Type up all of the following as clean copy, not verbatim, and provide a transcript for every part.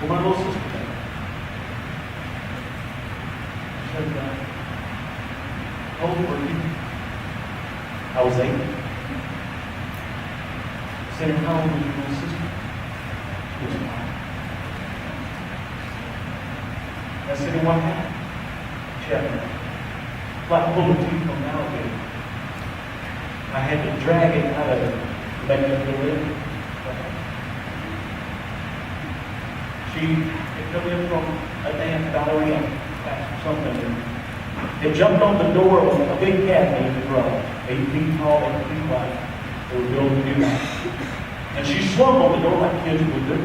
Well, my little sister came. She said, how old were you? I was 8. I said, how old was your little sister? She was 5. I said, and what happened? She had like pulling teeth from an alligator. I had to drag it out of her to make it a living. She had come in from a dance ballerina class or something. They jumped on the door with a big cat named Morata, 8 feet tall, 8 feet wide. They were building a new house. And she swung on the door like kids would do.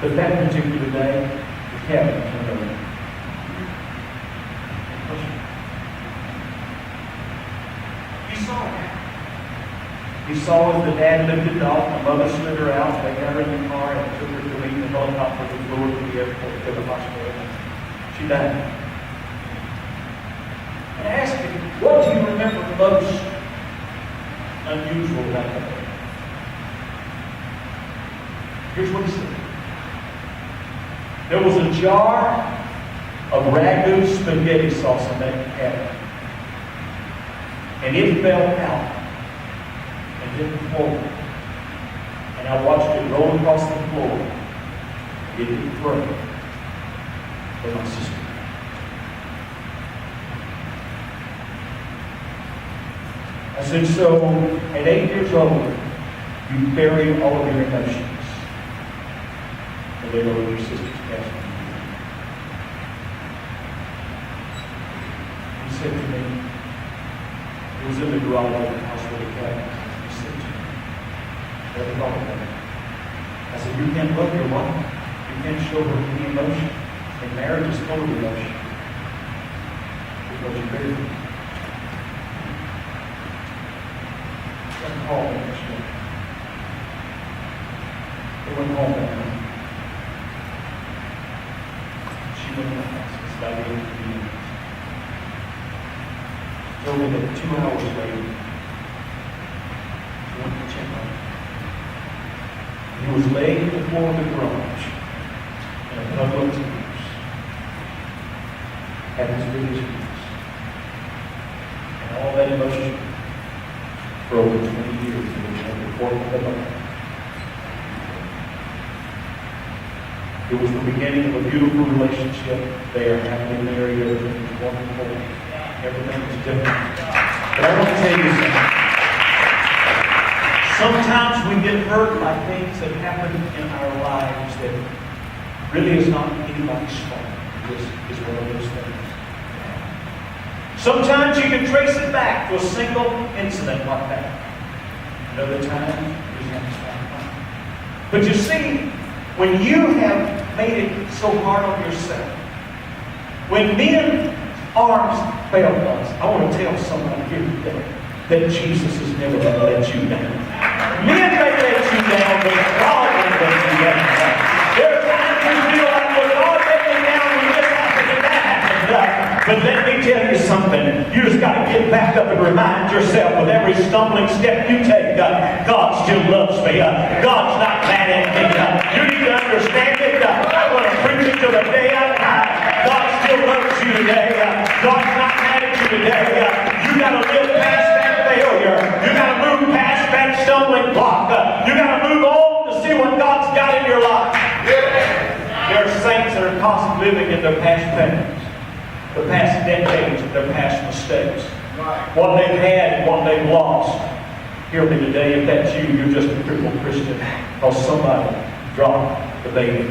But that particular day, the cat turned over. He saw it. He saw as the dad lifted off, the mother slid her out, they got her in the car and took her to meet the helicopter to flew her to the airport to the hospital. She died. And I asked him, what do you remember most unusual about that? Here's what he said. There was a jar of ragu spaghetti sauce in that cabinet. And it fell out and hit the floor. And I watched it roll across the floor. It didn't throw for my sister. I said, so at 8 years old, you bury all of your emotions. And they go to your sister's casket. He said to me, it was in the garage of the house where the cabin. He said to me, never thought about it. I said, you can't love your wife. You can't show her any emotion. And marriage is full of emotion. Because you bury her. Call me next week. They went home that night. She went in the house. It's about 8 minutes. Told me that 2 hours later, she went to check on him. He was laying at the floor of the garage in a puddle of tears. Had his biggest tears. And all that emotion for over 20 years in the report of the Bible. It was the beginning of a beautiful relationship. They are happily married. Everything is wonderful. Everything is different. But I want to tell you something. Sometimes we get hurt by things that happen in our lives that really is not anybody's fault. This is one of those things. Sometimes you can trace it back to a single incident like that. Another time, you have to stop. But you see, when you have made it so hard on yourself, when men's arms fail us, I want to tell someone here today that Jesus is never going to let you down. Men may let you down, but God won't let you down. There are times you feel like, well, God let me down when this happened and that happened. But let me tell you something. You just got to get back up and remind yourself with every stumbling step you take, God still loves me. God's not mad at me. You need to understand it. I'm going to preach it till the day I die. God still loves you today. God's not mad at you today. You got to live past that failure. You got to move past that stumbling block. You got to move on to see what God's got in your life. There are saints that are constantly living in their past pains. The past decades of their past mistakes. What they've had and what they've lost. Hear me today, if that's you, you're just a crippled Christian. Because somebody dropped the baby.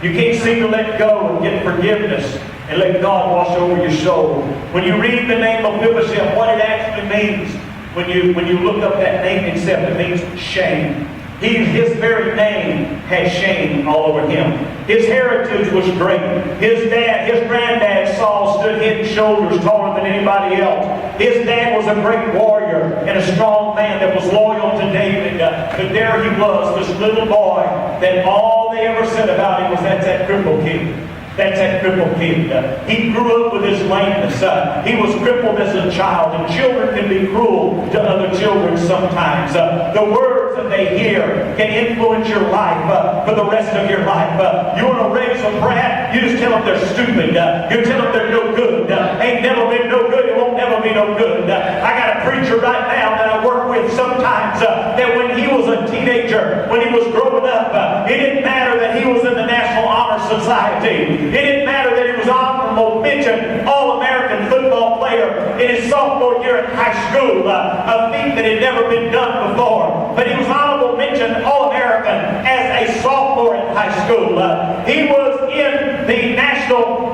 You can't seem to let go and get forgiveness and let God wash over your soul. When you read the name of Mephibosheth, what it actually means, when you look up that name itself, it means shame. His very name had shame all over him. His heritage was great. His granddad, Saul, stood head and shoulders taller than anybody else. His dad was a great warrior and a strong man that was loyal to David. But there he was, this little boy, that all they ever said about him was, that's that crippled kid. That's that crippled kid. He grew up with his lameness. He was crippled as a child. And children can be cruel to other children sometimes. The words that they say here can influence your life for the rest of your life. You want to raise a brat, you just tell them they're stupid. You tell them they're no good. Ain't never been no good, it won't never be no good. I got a preacher right now that I work with sometimes that when he was a teenager, when he was growing up, it didn't matter that he was in the National Honor Society. It didn't matter that he was honorable mention All-American football player in his sophomore year in high school, a feat that had never been done before. But he was honorable mention All-American as a sophomore in high school. He was in the national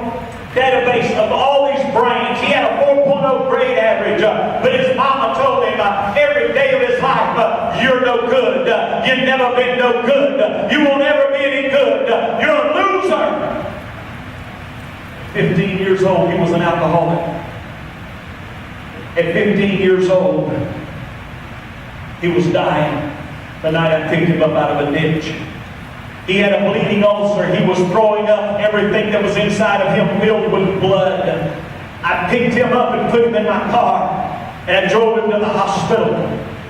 database of all these brains. He had a 4.0 grade average, but his mama told him every day of his life, you're no good. You've never been no good. You will never be any good. You're a loser. 15 years old, he was an alcoholic. At 15 years old, he was dying the night I picked him up out of a ditch. He had a bleeding ulcer. He was throwing up everything that was inside of him filled with blood. I picked him up and put him in my car, and I drove him to the hospital.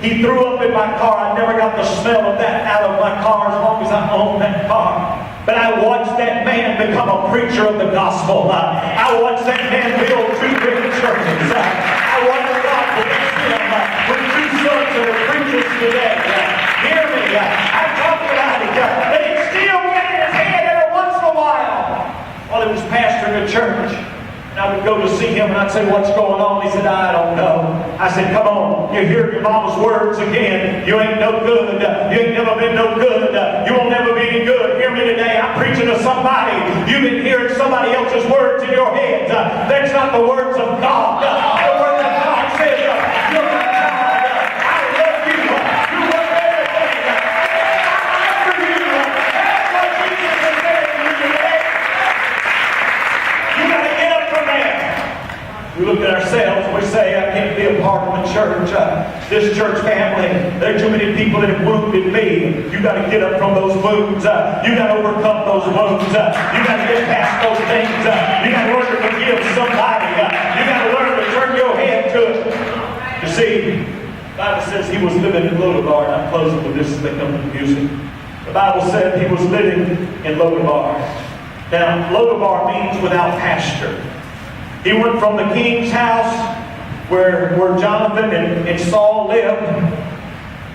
He threw up in my car. I never got the smell of that out of my car as long as I owned that car. But I watched that man become a preacher of the gospel. I watched that man build 2 great churches. I watched God bless him with 2 sons that are preachers today. Hear me. I'm talking about it. But he'd still get in his head every once in a while he was pastoring a church. And I would go to see him and I'd say, what's going on? He said, I don't know. I said, come on, you hear your mama's words again. You ain't no good. You ain't never been no good. You will never be any good. Hear me today. I'm preaching to somebody. You've been hearing somebody else's words in your head. That's not the words of God. The word of God says, you're my child. I love you. You worth everything. I'm after you. That's what Jesus is saying to you today. You got to get up from there. We look at ourselves and we say, I can't be a part of the church. This church family, there are too many people that have wounded me. You got to get up from those wounds. You got to overcome those wounds. You got to get past those things. You got to learn to forgive somebody. You got to learn to turn your head to it. You see, the Bible says he was living in Lodabar, and I'm closing with this as they come to the music. The Bible said he was living in Lodabar. Now, Lodabar means without pasture. He went from the king's house where Jonathan and Saul lived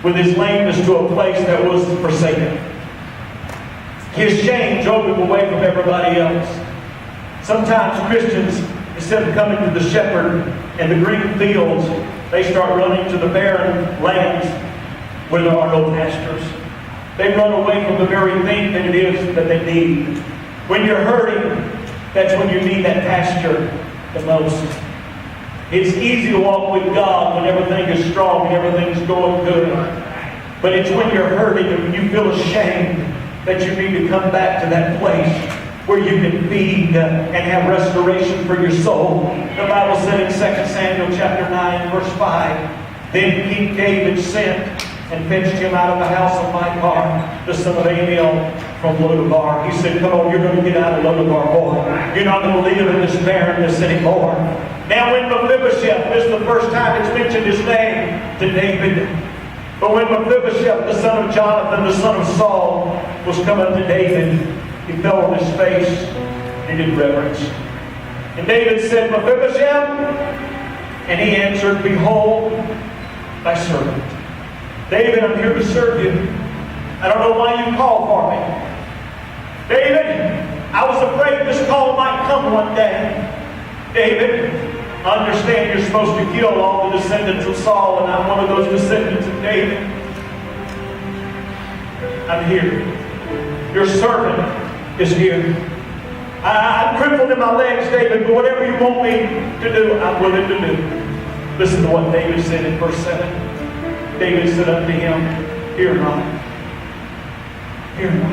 with his lameness to a place that was forsaken. His shame drove him away from everybody else. Sometimes Christians, instead of coming to the shepherd and the green fields, they start running to the barren lands where there are no pastures. They run away from the very thing that it is that they need. When you're hurting, that's when you need that pasture the most. It's easy to walk with God when everything is strong and everything's going good. But it's when you're hurting and when you feel ashamed that you need to come back to that place where you can feed and have restoration for your soul. The Bible said in 2 Samuel chapter 9, verse 5, then King David sent and fetched him out of the house of Michal, the son of Amiel, from Lodabar. He said, come on, you're going to get out of Lodabar, boy. You're not going to live in this barrenness anymore. Now when Mephibosheth, this is the first time it's mentioned his name to David. But when Mephibosheth, the son of Jonathan, the son of Saul, was coming to David, he fell on his face and did reverence. And David said, Mephibosheth? And he answered, behold, thy servant. David, I'm here to serve you. I don't know why you called for me. David, I was afraid this call might come one day. David, I understand you're supposed to kill all the descendants of Saul, and I'm one of those descendants of David. I'm here. Your servant is here. I'm crippled in my legs, David, but whatever you want me to do, I'm willing to do. Listen to what David said in verse 7. David said unto him, fear not. Fear not.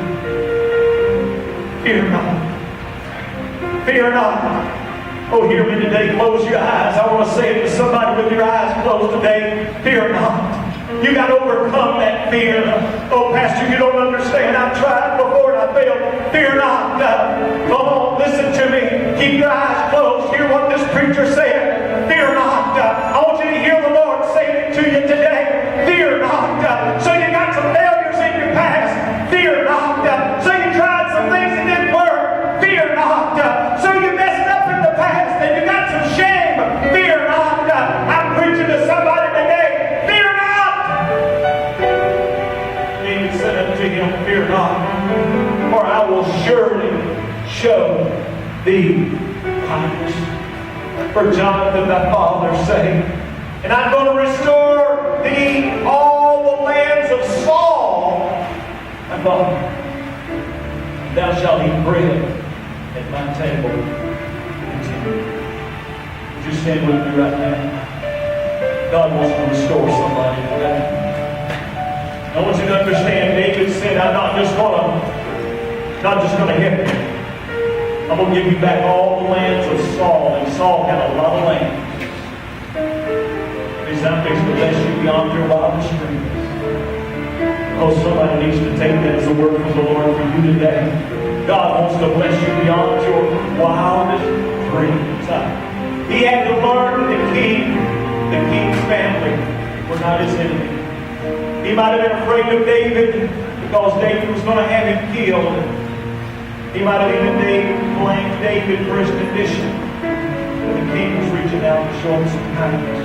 Fear not. Fear not. Oh, hear me today. Close your eyes. I want to say it to somebody with your eyes closed today. Fear not. You got to overcome that fear. Oh, Pastor, you don't understand. I've tried before and I failed. Fear not. Come on, listen to me. Keep your eyes closed. Hear what this preacher said. Fear not. I want you to hear the Lord saying it to you today. Fear not. So you got some will surely show thee kindness. For Jonathan thy father's sake. And I'm going to restore thee all the lands of Saul, my father. Thou shalt eat bread at my table continually. Would you stand with me right now? God wants to restore somebody today. I want you to understand, David said, I'm not just going to help you. I'm going to give you back all the lands of Saul. And Saul had a lot of land. He said, I'm fixing to bless you beyond your wildest dreams. Oh, somebody needs to take that as a word from the Lord for you today. God wants to bless you beyond your wildest dreams. He had to learn that the king's family were not his enemy. He might have been afraid of David because David was going to have him killed. He might have even blamed David for his condition. But the king was reaching out to show him some kindness.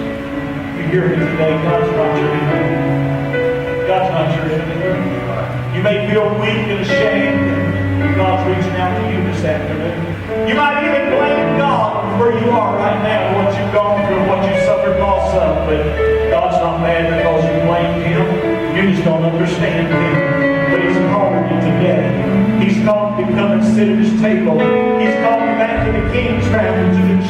You hear me today, God's not your enemy. God's not your enemy. You may feel weak and ashamed. God's reaching out to you this afternoon. You might even blame God for where you are right now, what you've gone through, what you've suffered loss of. But God's not mad because you blamed Him. You just don't understand Him. But He's calling you today. He's called you to come and sit at His table. He's called you back to the King's family, to the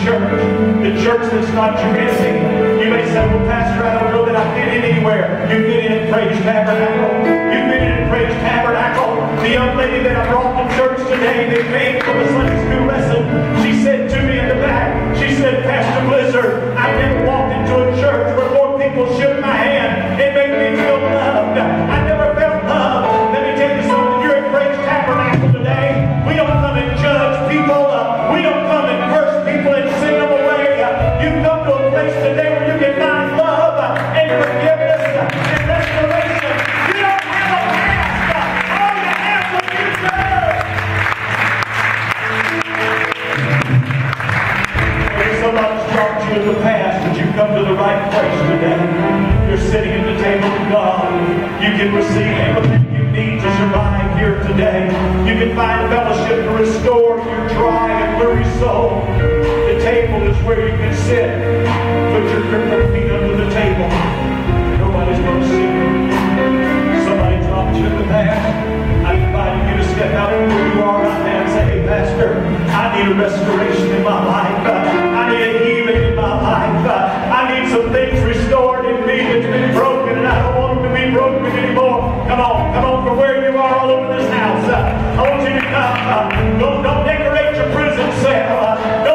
church that's not your enemy. You may say, well, Pastor, I don't know that I've been in anywhere. You've been in Praise Tabernacle. You've been in Praise Tabernacle. The young lady that I brought to church today, that came from a Sunday school lesson, she said to me in the back, she said, Pastor Blizzard, I've never walked into a church where more people shook my hand and made me feel loved. I never felt loved. Let me tell you something. You're at Praise Tabernacle today. We don't come and judge people. We don't come and curse people and send them away. You come to a place today where you can find love and forgiveness and restoration. You don't have a past. All you have is what you serve. Maybe somebody's dropped you in the past, but you come to the right place today. You're sitting at the table of God. You can receive everything you need to survive here today. You can find fellowship to restore your dry and weary soul. The table is where you can sit. Put your crippled feet under the table. Nobody's going to see you. Somebody dropped you in the past. I invite you to step out from where you are right now and say, hey, Pastor, I need a restoration in my life. I need a healing in my life. I need some things restored in me that's been broken, and I don't want them to be broken anymore. Come on, from where you are all over this house. I want you to come. Don't decorate your prison cell.